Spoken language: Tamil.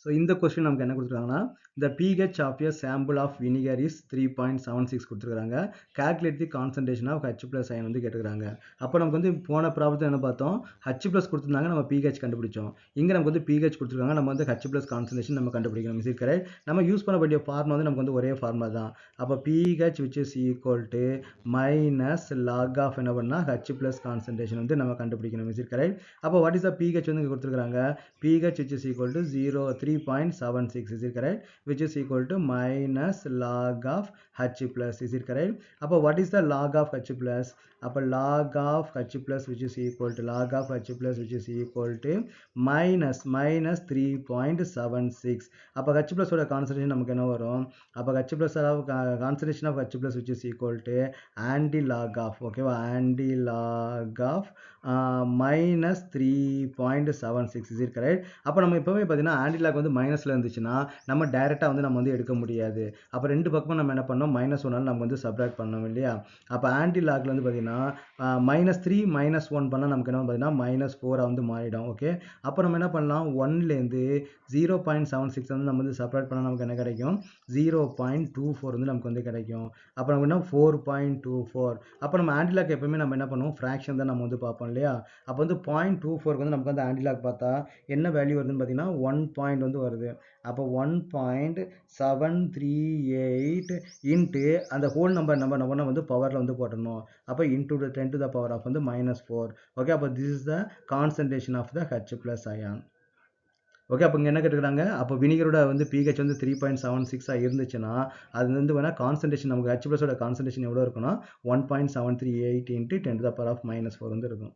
ஸோ இந்த கொஸ்டின் நமக்கு என்ன கொடுத்துருக்காங்கன்னா, the pH of a sample of vinegar is 3.76 கொடுத்துருக்காங்க. calculate the concentration of H plus ion வந்து கேட்டுக்கிறாங்க. அப்போ நமக்கு வந்து போன ப்ராப்ளத்தில் என்ன பார்த்தோம், H plus கொடுத்துருந்தாங்க, நம்ம pH கண்டுபிடிச்சோம். இங்கே நமக்கு வந்து pH கொடுத்துருக்காங்க, நம்ம வந்து H plus concentration நம்ம கண்டுபிடிக்கணும். Is it correct? நம்ம யூஸ் பண்ண வேண்டிய ஃபார்முலா வந்து நமக்கு வந்து ஒரே ஃபார்முலா தான். அப்போ pH which is equal to minus log of என்ன பண்ணா H plus concentration வந்து நம்ம கண்டுபிடிக்கணும். Is it correct? அப்போ what is the pH வந்து கொடுத்துருக்காங்க, pH which is equal to 3.76 is it correct, which is equal to minus log of H plus, is it correct? அப்போ what is the log of H plus? அப்போ log of H plus which is equal to log of H plus which is equal to minus 3.76. அப்போ H plus ஓட கான்சன்ட்ரேஷன் நமக்கு என்ன வரும், அப்போ H plus concentration of H plus which is equal to anti log of, ஓகேவா, anti log of minus 3.76 is it correct? அப்போ நம்ம இப்போவே பார்த்தீங்கன்னா ஆன்டிலாக் வந்து மைனஸில் இருந்துச்சுன்னா நம்ம டைரெக்டாக வந்து நம்ம வந்து எடுக்க முடியாது. அப்போ ரெண்டு பக்கமும் நம்ம என்ன பண்ணோம், -1 நம்ம வந்து சப்ராக்ட் பண்ணோம் இல்லையா. அப்போ ஆன்டிலாக்ல வந்து பார்த்தீங்கன்னா -3 -1 பண்ணால் நமக்கு என்ன பார்த்தீங்கன்னா -4 வந்து மாறிடும். ஓகே, அப்போ நம்ம என்ன பண்ணலாம், 1லேருந்து 0.76 வந்து நம்ம வந்து சப்ராக்ட் பண்ணால் நமக்கு என்ன கிடைக்கும், 0.24 வந்து நமக்கு வந்து கிடைக்கும். அப்போ நமக்கு என்ன 4.24. அப்போ நம்ம ஆன்டிலாக் எப்பவுமே நம்ம என்ன பண்ணுவோம், ஃப்ராக்ஷன் தான் நம்ம வந்து பார்ப்போம் இல்லையா. அப்போ வந்து 0.24 வந்து நமக்கு வந்து ஆன்டிலாக் பார்த்தா என்ன வேல்யூ வருதுன்னு பார்த்தீங்கன்னா 1 பாயிண்ட் வந்து வருது. அப்போ 1.738 இன்ட்டு அந்த ஹோல் நம்பர் நம்ம வந்து பவரில் வந்து போட்டணும். அப்போ into 10 to the power of வந்து -4. ஓகே, அப்போ this is the concentration of the H plus ion. Okay, அப்போ இங்கே என்ன கேட்டுக்கிறாங்க, அப்போ வினிகரோட வந்து pH வந்து 3.76 இருந்துச்சுன்னா அது வந்து வேணால் கான்சன்ட்ரேஷன் நமக்கு H plus ஓட கான்சன்ட்ரேஷன் எவ்வளோ இருக்குன்னா 1.738 into 10 to the power of -4 வந்து இருக்கும்.